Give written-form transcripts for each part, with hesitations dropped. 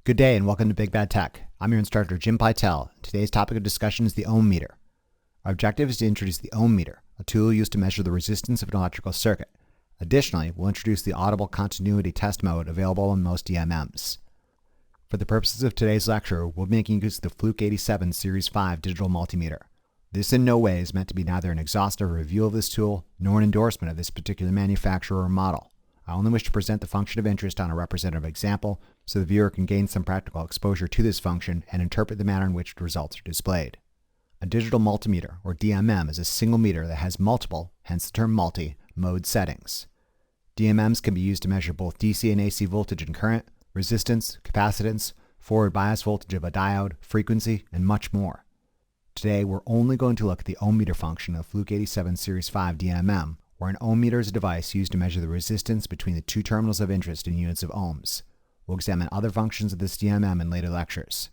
Good day and welcome to Big Bad Tech. I'm your instructor, Jim Pytel. Today's topic of discussion is the ohm meter. Our objective is to introduce the ohm meter, a tool used to measure the resistance of an electrical circuit. Additionally, we'll introduce the Audible continuity test mode available on most DMMs. For the purposes of today's lecture, we'll be making use of the Fluke 87 Series 5 digital multimeter. This in no way is meant to be neither an exhaustive review of this tool nor an endorsement of this particular manufacturer or model. I only wish to present the function of interest on a representative example so the viewer can gain some practical exposure to this function and interpret the manner in which the results are displayed. A digital multimeter, or DMM, is a single meter that has multiple, hence the term multi, mode settings. DMMs can be used to measure both DC and AC voltage and current, resistance, capacitance, forward bias voltage of a diode, frequency, and much more. Today, we're only going to look at the ohm meter function of Fluke 87 Series 5 DMM, where an ohm meter is a device used to measure the resistance between the two terminals of interest in units of ohms. We'll examine other functions of this DMM in later lectures.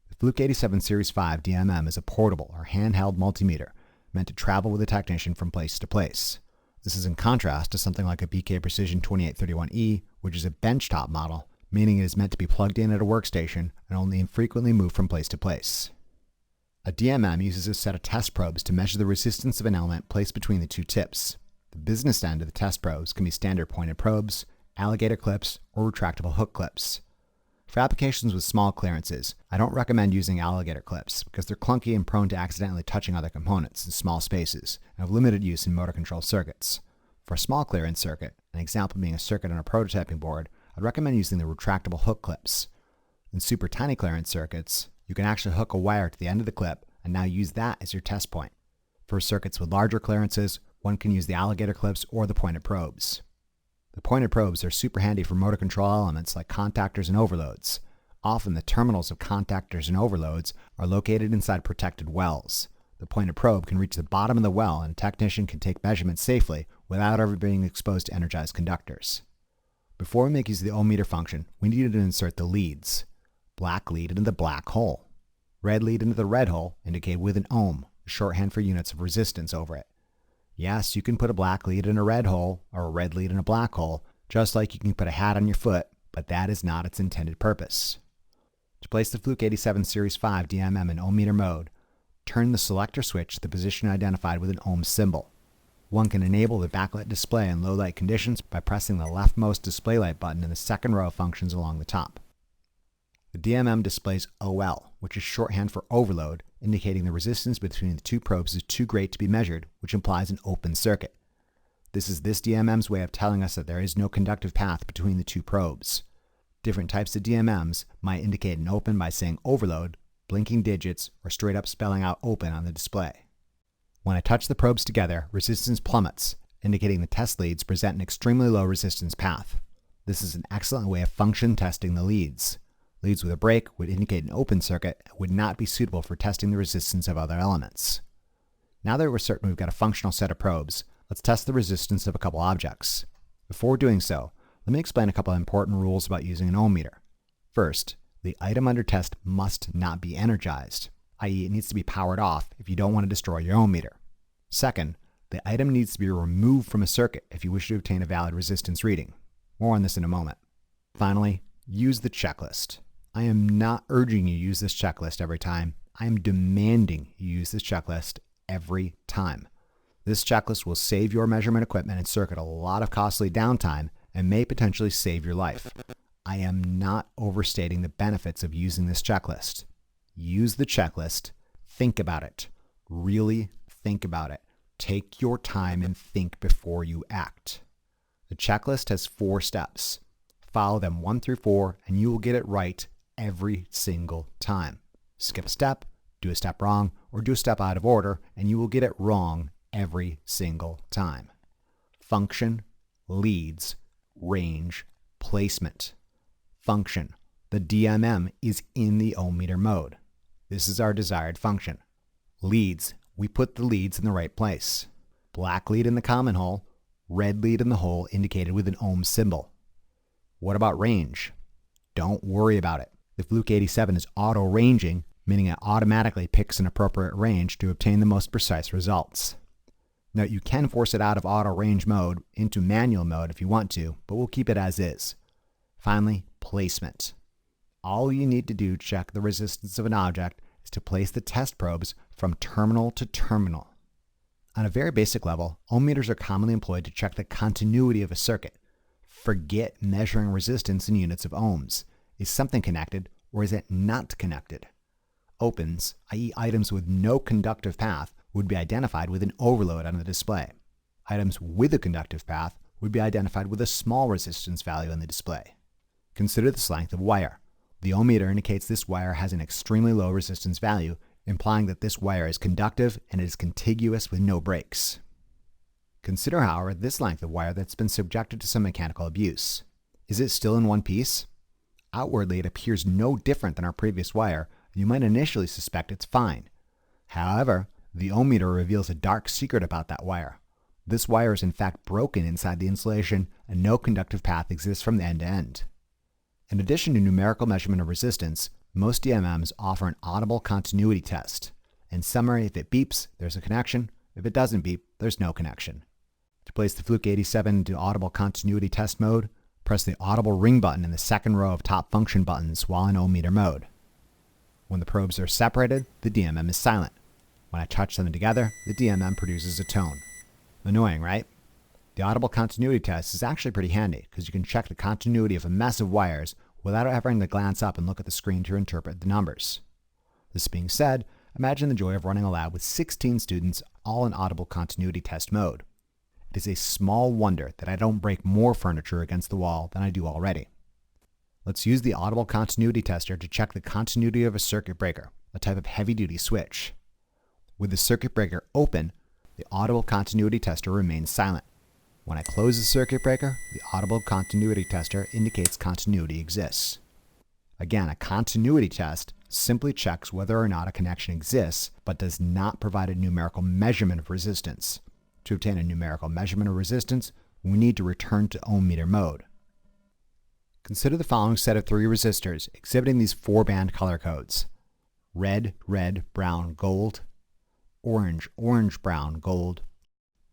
The Fluke 87 Series 5 DMM is a portable or handheld multimeter meant to travel with a technician from place to place. This is in contrast to something like a BK Precision 2831E, which is a benchtop model, meaning it is meant to be plugged in at a workstation and only infrequently moved from place to place. A DMM uses a set of test probes to measure the resistance of an element placed between the two tips. The business end of the test probes can be standard pointed probes, alligator clips, or retractable hook clips. For applications with small clearances, I don't recommend using alligator clips because they're clunky and prone to accidentally touching other components in small spaces and have limited use in motor control circuits. For a small clearance circuit, an example being a circuit on a prototyping board, I'd recommend using the retractable hook clips. In super tiny clearance circuits, you can actually hook a wire to the end of the clip and now use that as your test point. For circuits with larger clearances, one can use the alligator clips or the pointed probes. The pointed probes are super handy for motor control elements like contactors and overloads. Often the terminals of contactors and overloads are located inside protected wells. The pointed probe can reach the bottom of the well and a technician can take measurements safely without ever being exposed to energized conductors. Before we make use of the ohm meter function, we need to insert the leads. Black lead into the black hole. Red lead into the red hole, indicated with an ohm, shorthand for units of resistance over it. Yes, you can put a black lead in a red hole or a red lead in a black hole, just like you can put a hat on your foot, but that is not its intended purpose. To place the Fluke 87 Series 5 DMM in ohm meter mode, turn the selector switch to the position identified with an ohm symbol. One can enable the backlit display in low light conditions by pressing the leftmost display light button in the second row of functions along the top. The DMM displays OL, which is shorthand for overload, indicating the resistance between the two probes is too great to be measured, which implies an open circuit. This is this DMM's way of telling us that there is no conductive path between the two probes. Different types of DMMs might indicate an open by saying overload, blinking digits, or straight up spelling out open on the display. When I touch the probes together, resistance plummets, indicating the test leads present an extremely low resistance path. This is an excellent way of function testing the leads. Leads with a break would indicate an open circuit and would not be suitable for testing the resistance of other elements. Now that we're certain we've got a functional set of probes, let's test the resistance of a couple objects. Before doing so, let me explain a couple of important rules about using an ohm meter. First, the item under test must not be energized, i.e. it needs to be powered off if you don't want to destroy your ohm meter. Second, the item needs to be removed from a circuit if you wish to obtain a valid resistance reading. More on this in a moment. Finally, use the checklist. I am not urging you use this checklist every time. I am demanding you use this checklist every time. This checklist will save your measurement equipment and circuit a lot of costly downtime and may potentially save your life. I am not overstating the benefits of using this checklist. Use the checklist. Think about it. Really think about it. Take your time and think before you act. The checklist has 4 steps. Follow them 1 through 4 and you will get it right every single time. Skip a step, do a step wrong, or do a step out of order, and you will get it wrong every single time. Function, leads, range, placement. Function. The DMM is in the ohm meter mode. This is our desired function. Leads. We put the leads in the right place. Black lead in the common hole, red lead in the hole indicated with an ohm symbol. What about range? Don't worry about it. The Fluke 87 is auto-ranging, meaning it automatically picks an appropriate range to obtain the most precise results. Now, you can force it out of auto-range mode into manual mode if you want to, but we'll keep it as is. Finally, placement. All you need to do to check the resistance of an object is to place the test probes from terminal to terminal. On a very basic level, ohm meters are commonly employed to check the continuity of a circuit. Forget measuring resistance in units of ohms. Is something connected or is it not connected? Opens, i.e. items with no conductive path, would be identified with an overload on the display. Items with a conductive path would be identified with a small resistance value on the display. Consider this length of wire. The ohm meter indicates this wire has an extremely low resistance value, implying that this wire is conductive and it is contiguous with no breaks. Consider, however, this length of wire that's been subjected to some mechanical abuse. Is it still in one piece? Outwardly, it appears no different than our previous wire, and you might initially suspect it's fine. However, the ohm meter reveals a dark secret about that wire. This wire is in fact broken inside the insulation, and no conductive path exists from end to end. In addition to numerical measurement of resistance, most DMMs offer an audible continuity test. In summary, if it beeps, there's a connection. If it doesn't beep, there's no connection. To place the Fluke 87 into audible continuity test mode, press the audible ring button in the second row of top function buttons while in ohm meter mode. When the probes are separated, the DMM is silent. When I touch them together, the DMM produces a tone. Annoying, right? The audible continuity test is actually pretty handy because you can check the continuity of a mess of wires without having to glance up and look at the screen to interpret the numbers. This being said, imagine the joy of running a lab with 16 students all in audible continuity test mode. It is a small wonder that I don't break more furniture against the wall than I do already. Let's use the audible continuity tester to check the continuity of a circuit breaker, a type of heavy-duty switch. With the circuit breaker open, the audible continuity tester remains silent. When I close the circuit breaker, the audible continuity tester indicates continuity exists. Again, a continuity test simply checks whether or not a connection exists, but does not provide a numerical measurement of resistance. To obtain a numerical measurement of resistance, we need to return to ohm meter mode. Consider the following set of 3 resistors exhibiting these 4-band color codes: red, red, brown, gold; orange, orange, brown, gold;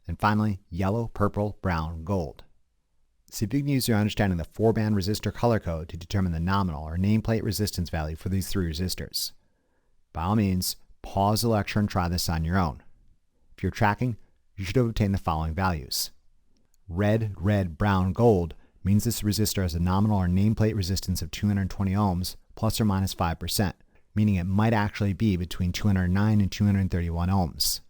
and finally, yellow, purple, brown, gold. See if you can use your understanding of the 4-band resistor color code to determine the nominal or nameplate resistance value for these 3 resistors. By all means, pause the lecture and try this on your own. If you're tracking, you should have obtained the following values. Red, red, brown, gold means this resistor has a nominal or nameplate resistance of 220 ohms plus or minus 5%, meaning it might actually be between 209 and 231 ohms.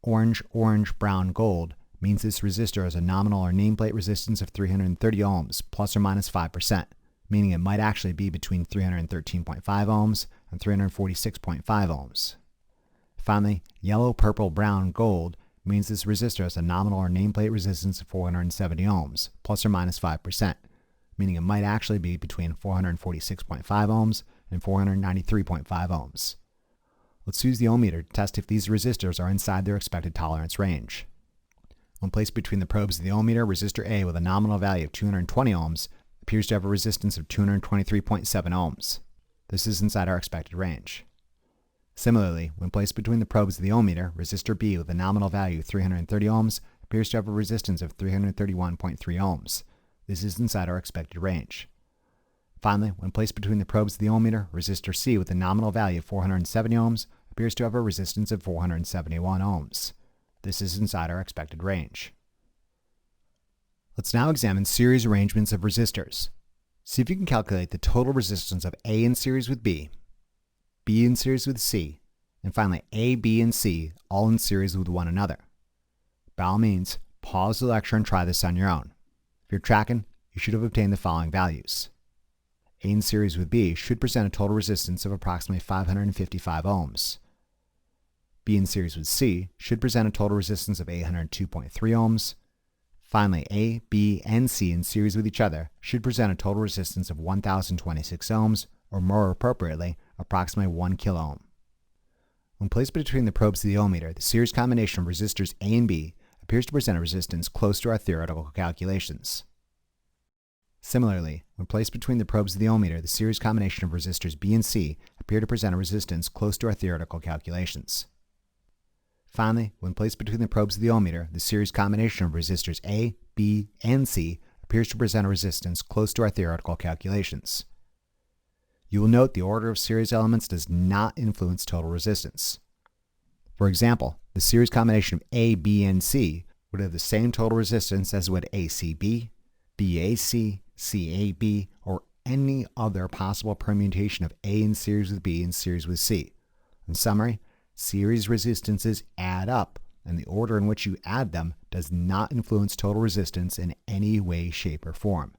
Orange, orange, brown, gold means this resistor has a nominal or nameplate resistance of 330 ohms plus or minus 5%, meaning it might actually be between 313.5 ohms and 346.5 ohms. Finally, yellow, purple, brown, gold means this resistor has a nominal or nameplate resistance of 470 ohms plus or minus 5%, meaning it might actually be between 446.5 ohms and 493.5 ohms. Let's use the ohm meter to test if these resistors are inside their expected tolerance range. When placed between the probes of the ohm meter, resistor A with a nominal value of 220 ohms appears to have a resistance of 223.7 ohms. This is inside our expected range. Similarly, when placed between the probes of the ohm meter, resistor B with a nominal value of 330 ohms appears to have a resistance of 331.3 ohms. This is inside our expected range. Finally, when placed between the probes of the ohm meter, resistor C with a nominal value of 470 ohms appears to have a resistance of 471 ohms. This is inside our expected range. Let's now examine series arrangements of resistors. See if you can calculate the total resistance of A in series with B, B in series with C, and finally A, B, and C all in series with one another. By all means, pause the lecture and try this on your own. If you're tracking, you should have obtained the following values. A in series with B should present a total resistance of approximately 555 ohms. B in series with C should present a total resistance of 802.3 ohms. Finally, A, B, and C in series with each other should present a total resistance of 1026 ohms, or more appropriately, approximately 1 kilo ohm. When placed between the probes of the ohm meter, the series combination of resistors A and B appears to present a resistance close to our theoretical calculations. Similarly, when placed between the probes of the ohm meter, the series combination of resistors B and C appear to present a resistance close to our theoretical calculations. Finally, when placed between the probes of the ohm meter, the series combination of resistors A, B, and C appears to present a resistance close to our theoretical calculations. You will note the order of series elements does not influence total resistance. For example, the series combination of A, B, and C would have the same total resistance as would ACB, BAC, CAB, or any other possible permutation of A in series with B in series with C. In summary, series resistances add up, and the order in which you add them does not influence total resistance in any way, shape, or form.